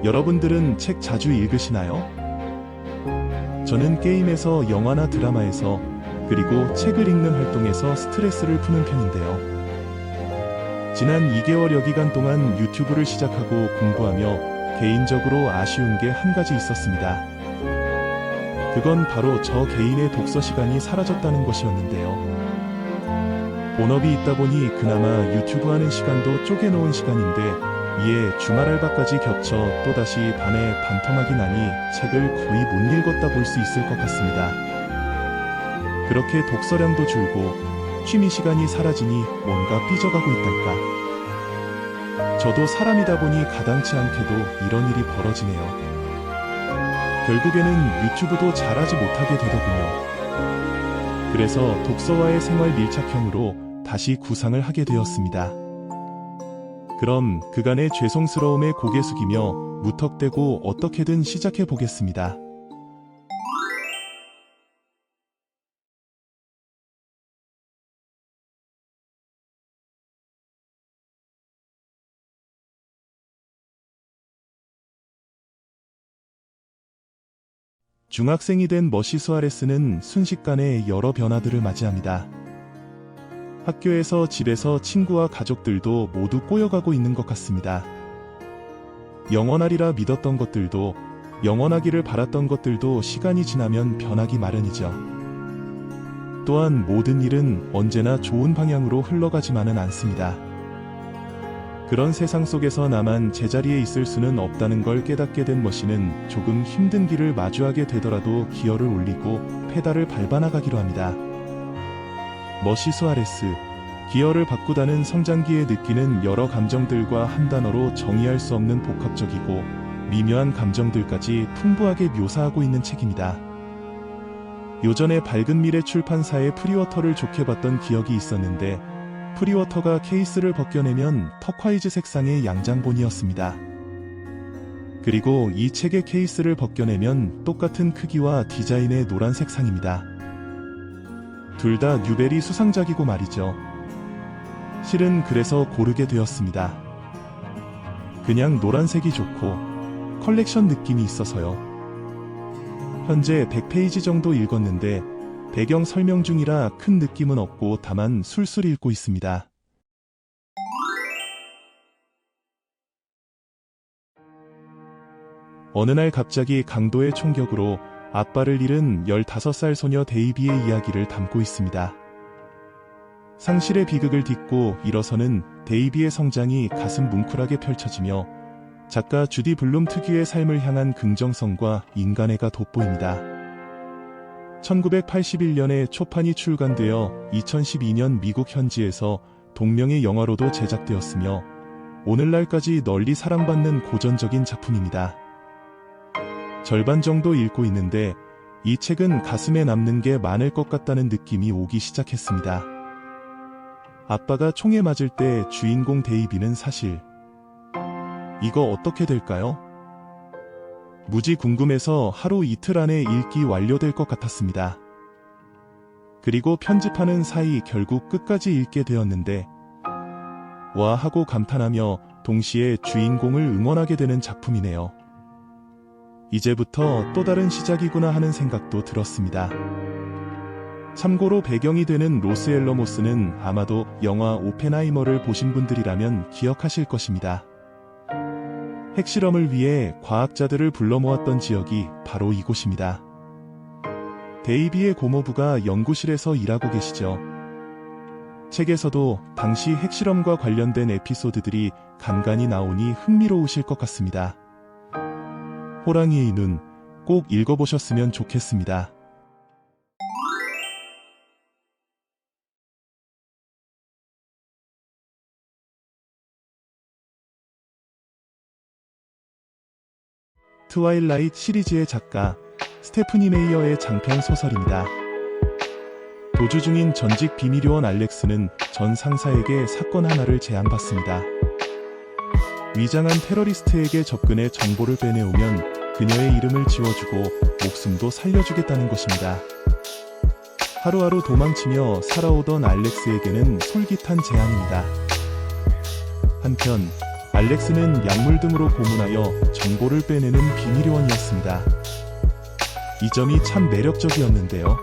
여러분들은 책 자주 읽으시나요? 저는 게임에서, 영화나 드라마에서, 그리고 책을 읽는 활동에서 스트레스를 푸는 편인데요. 지난 2개월여 기간 동안 유튜브를 시작하고 공부하며 개인적으로 아쉬운 게 한 가지 있었습니다. 그건 바로 저 개인의 독서 시간이 사라졌다는 것이었는데요. 본업이 있다 보니 그나마 유튜브 하는 시간도 쪼개놓은 시간인데, 이에 주말 알바까지 겹쳐 또다시 반에 반토막이 나니 책을 거의 못 읽었다 볼 수 있을 것 같습니다. 그렇게 독서량도 줄고 취미 시간이 사라지니 뭔가 삐져가고 있달까. 저도 사람이다 보니 가당치 않게도 이런 일이 벌어지네요. 결국에는 유튜브도 잘하지 못하게 되더군요. 그래서 독서와의 생활 밀착형으로 다시 구상을 하게 되었습니다. 그럼 그간의 죄송스러움에 고개 숙이며 무턱대고 어떻게든 시작해 보겠습니다. 중학생이 된 머시 수아레스는 순식간에 여러 변화들을 맞이합니다. 학교에서, 집에서, 친구와 가족들도 모두 꼬여가고 있는 것 같습니다. 영원하리라 믿었던 것들도, 영원하기를 바랐던 것들도 시간이 지나면 변하기 마련이죠. 또한 모든 일은 언제나 좋은 방향으로 흘러가지만은 않습니다. 그런 세상 속에서 나만 제자리에 있을 수는 없다는 걸 깨닫게 된 머시는 조금 힘든 길을 마주하게 되더라도 기어를 올리고 페달을 밟아나가기로 합니다. 머시 수아레스, 기어를 바꾸다는 성장기에 느끼는 여러 감정들과 한 단어로 정의할 수 없는 복합적이고 미묘한 감정들까지 풍부하게 묘사하고 있는 책입니다. 요전에 밝은 미래 출판사의 프리워터를 좋게 봤던 기억이 있었는데, 프리워터가 케이스를 벗겨내면 터콰이즈 색상의 양장본이었습니다. 그리고 이 책의 케이스를 벗겨내면 똑같은 크기와 디자인의 노란 색상입니다. 둘 다 뉴베리 수상작이고 말이죠. 실은 그래서 고르게 되었습니다. 그냥 노란색이 좋고 컬렉션 느낌이 있어서요. 현재 100페이지 정도 읽었는데 배경 설명 중이라 큰 느낌은 없고 다만 술술 읽고 있습니다. 어느 날 갑자기 강도의 총격으로 아빠를 잃은 15살 소녀 데이비의 이야기를 담고 있습니다. 상실의 비극을 딛고 일어서는 데이비의 성장이 가슴 뭉클하게 펼쳐지며 작가 주디 블룸 특유의 삶을 향한 긍정성과 인간애가 돋보입니다. 1981년에 초판이 출간되어 2012년 미국 현지에서 동명의 영화로도 제작되었으며 오늘날까지 널리 사랑받는 고전적인 작품입니다. 절반 정도 읽고 있는데 이 책은 가슴에 남는 게 많을 것 같다는 느낌이 오기 시작했습니다. 아빠가 총에 맞을 때 주인공 데이비는 사실 이거 어떻게 될까요? 무지 궁금해서 하루 이틀 안에 읽기 완료될 것 같았습니다. 그리고 편집하는 사이 결국 끝까지 읽게 되었는데 와 하고 감탄하며 동시에 주인공을 응원하게 되는 작품이네요. 이제부터 또 다른 시작이구나 하는 생각도 들었습니다. 참고로 배경이 되는 로스 앨러모스는 아마도 영화 오펜하이머를 보신 분들이라면 기억하실 것입니다. 핵실험을 위해 과학자들을 불러 모았던 지역이 바로 이곳입니다. 데이비의 고모부가 연구실에서 일하고 계시죠. 책에서도 당시 핵실험과 관련된 에피소드들이 간간히 나오니 흥미로우실 것 같습니다. 호랑이의 눈, 꼭 읽어보셨으면 좋겠습니다. 트와일라이트 시리즈의 작가 스테프니 메이어의 장편 소설입니다. 도주 중인 전직 비밀요원 알렉스는 전 상사에게 사건 하나를 제안받습니다. 위장한 테러리스트에게 접근해 정보를 빼내오면 그녀의 이름을 지워주고 목숨도 살려주겠다는 것입니다. 하루하루 도망치며 살아오던 알렉스에게는 솔깃한 제안입니다. 한편 알렉스는 약물 등으로 고문하여 정보를 빼내는 비밀요원이었습니다. 이 점이 참 매력적이었는데요.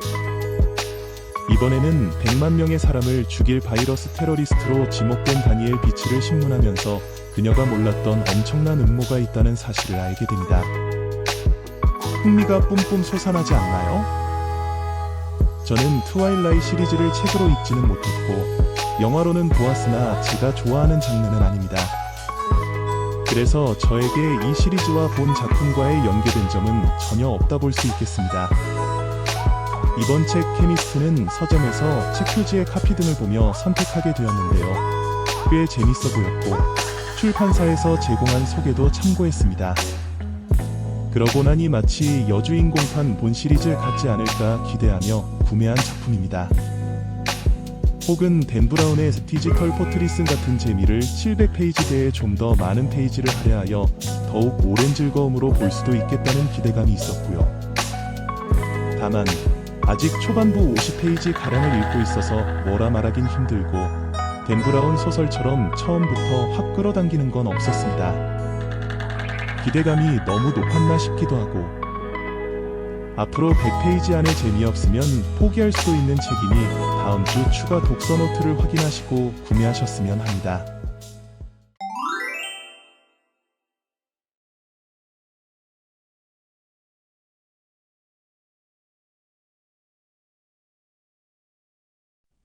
이번에는 100만 명의 사람을 죽일 바이러스 테러리스트로 지목된 다니엘 비치를 신문하면서 그녀가 몰랐던 엄청난 음모가 있다는 사실을 알게 됩니다. 흥미가 뿜뿜 솟아나지 않나요? 저는 트와일라이트 시리즈를 책으로 읽지는 못했고 영화로는 보았으나 제가 좋아하는 장르는 아닙니다. 그래서 저에게 이 시리즈와 본 작품과의 연계된 점은 전혀 없다 볼 수 있겠습니다. 이번 책 케미스트는 서점에서 책 표지의 카피 등을 보며 선택하게 되었는데요. 꽤 재밌어 보였고 출판사에서 제공한 소개도 참고했습니다. 그러고 나니 마치 여주인공판 본 시리즈 같지 않을까 기대하며 구매한 작품입니다. 혹은 댄 브라운의 디지털 포트리슨 같은 재미를 700페이지대에 좀 더 많은 페이지를 할애하여 더욱 오랜 즐거움으로 볼 수도 있겠다는 기대감이 있었고요. 다만 아직 초반부 50페이지 가량을 읽고 있어서 뭐라 말하긴 힘들고 댄 브라운 소설처럼 처음부터 확 끌어당기는 건 없었습니다. 기대감이 너무 높았나 싶기도 하고 앞으로 100페이지 안에 재미없으면 포기할 수도 있는 책이니 다음 주 추가 독서 노트를 확인하시고 구매하셨으면 합니다.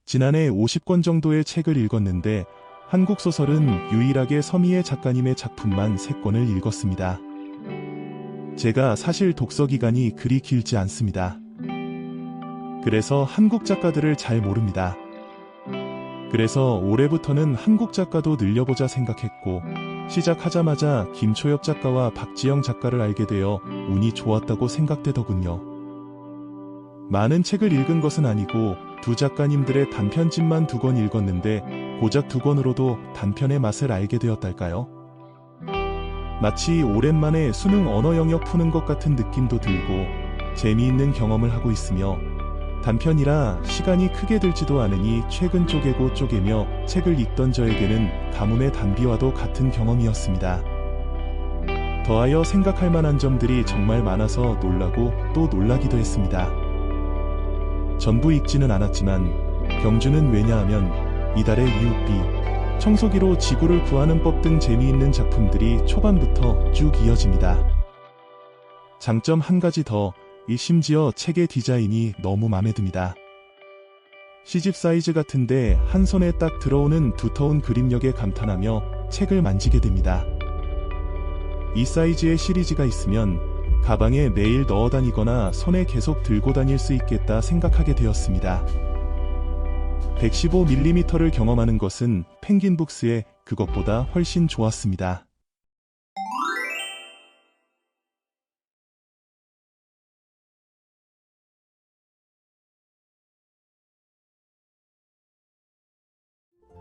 지난해 50권 정도의 책을 읽었는데 한국 소설은 유일하게 서미애 작가님의 작품만 3권을 읽었습니다. 제가 사실 독서 기간이 그리 길지 않습니다. 그래서 한국 작가들을 잘 모릅니다. 그래서 올해부터는 한국 작가도 늘려보자 생각했고 시작하자마자 김초엽 작가와 박지영 작가를 알게 되어 운이 좋았다고 생각되더군요. 많은 책을 읽은 것은 아니고 두 작가님들의 단편집만 2권 읽었는데 고작 2권으로도 단편의 맛을 알게 되었달까요? 마치 오랜만에 수능 언어 영역 푸는 것 같은 느낌도 들고 재미있는 경험을 하고 있으며 단편이라 시간이 크게 들지도 않으니 최근 쪼개고 쪼개며 책을 읽던 저에게는 가뭄의 단비와도 같은 경험이었습니다. 더하여 생각할 만한 점들이 정말 많아서 놀라고 또 놀라기도 했습니다. 전부 읽지는 않았지만 경주는 왜냐하면 이달의 이웃비, 청소기로 지구를 구하는 법 등 재미있는 작품들이 초반부터 쭉 이어집니다. 장점 한 가지 더, 심지어 책의 디자인이 너무 마음에 듭니다. 시집 사이즈 같은데 한 손에 딱 들어오는 두터운 그림력에 감탄하며 책을 만지게 됩니다. 이 사이즈의 시리즈가 있으면 가방에 매일 넣어 다니거나 손에 계속 들고 다닐 수 있겠다 생각하게 되었습니다. 115mm를 경험하는 것은 펭귄북스의 그것보다 훨씬 좋았습니다.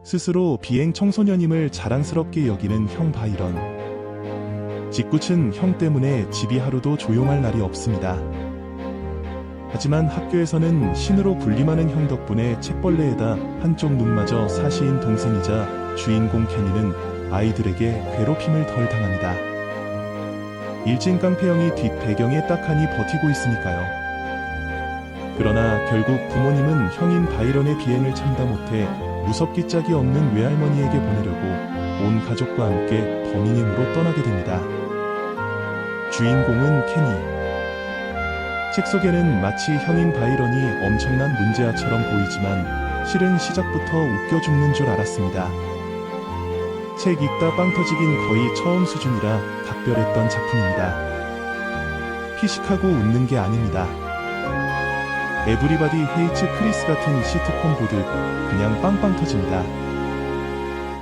스스로 비행 청소년임을 자랑스럽게 여기는 형 바이런. 짓궂은 형 때문에 집이 하루도 조용할 날이 없습니다. 하지만 학교에서는 신으로 군림하는 형 덕분에 책벌레에다 한쪽 눈마저 사시인 동생이자 주인공 케니는 아이들에게 괴롭힘을 덜 당합니다. 일진 깡패형이 뒷 배경에 딱하니 버티고 있으니까요. 그러나 결국 부모님은 형인 바이런의 비행을 참다 못해 무섭기 짝이 없는 외할머니에게 보내려고 온 가족과 함께 버밍햄으로 떠나게 됩니다. 주인공은 케니. 책 속에는 마치 형인 바이런이 엄청난 문제아처럼 보이지만 실은 시작부터 웃겨 죽는 줄 알았습니다. 책 읽다 빵 터지긴 거의 처음 수준이라 각별했던 작품입니다. 피식하고 웃는 게 아닙니다. 에브리바디 헤이츠 크리스 같은 시트콤 보듯 그냥 빵빵 터집니다.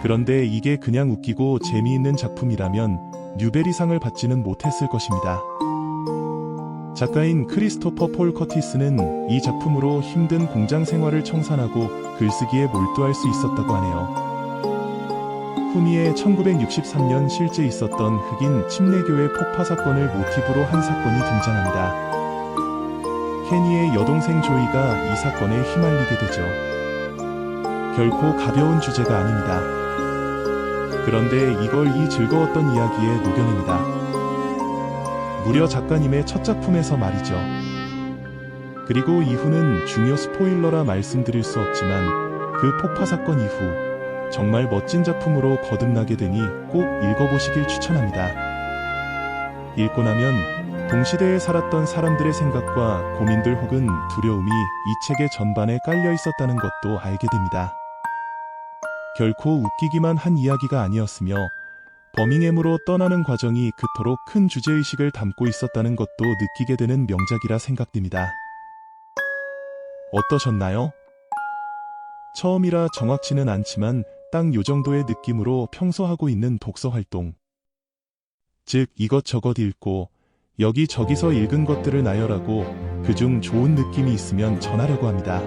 그런데 이게 그냥 웃기고 재미있는 작품이라면 뉴베리상을 받지는 못했을 것입니다. 작가인 크리스토퍼 폴 커티스는 이 작품으로 힘든 공장 생활을 청산하고 글쓰기에 몰두할 수 있었다고 하네요. 후미의 1963년 실제 있었던 흑인 침례교회 폭파 사건을 모티브로 한 사건이 등장합니다. 케니의 여동생 조이가 이 사건에 휘말리게 되죠. 결코 가벼운 주제가 아닙니다. 그런데 이걸 이 즐거웠던 이야기에 녹여냅니다. 무려 작가님의 첫 작품에서 말이죠. 그리고 이후는 중요 스포일러라 말씀드릴 수 없지만 그 폭파 사건 이후 정말 멋진 작품으로 거듭나게 되니 꼭 읽어보시길 추천합니다. 읽고 나면 동시대에 살았던 사람들의 생각과 고민들 혹은 두려움이 이 책의 전반에 깔려 있었다는 것도 알게 됩니다. 결코 웃기기만 한 이야기가 아니었으며 버밍엄으로 떠나는 과정이 그토록 큰 주제의식을 담고 있었다는 것도 느끼게 되는 명작이라 생각됩니다. 어떠셨나요? 처음이라 정확치는 않지만 딱 요 정도의 느낌으로 평소 하고 있는 독서 활동. 즉 이것저것 읽고 여기저기서 읽은 것들을 나열하고 그중 좋은 느낌이 있으면 전하려고 합니다.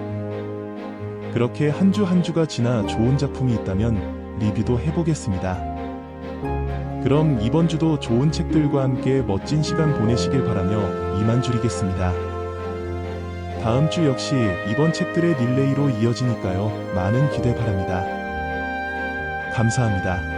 그렇게 한 주 한 주가 지나 좋은 작품이 있다면 리뷰도 해보겠습니다. 그럼 이번 주도 좋은 책들과 함께 멋진 시간 보내시길 바라며 이만 줄이겠습니다. 다음 주 역시 이번 책들의 릴레이로 이어지니까요. 많은 기대 바랍니다. 감사합니다.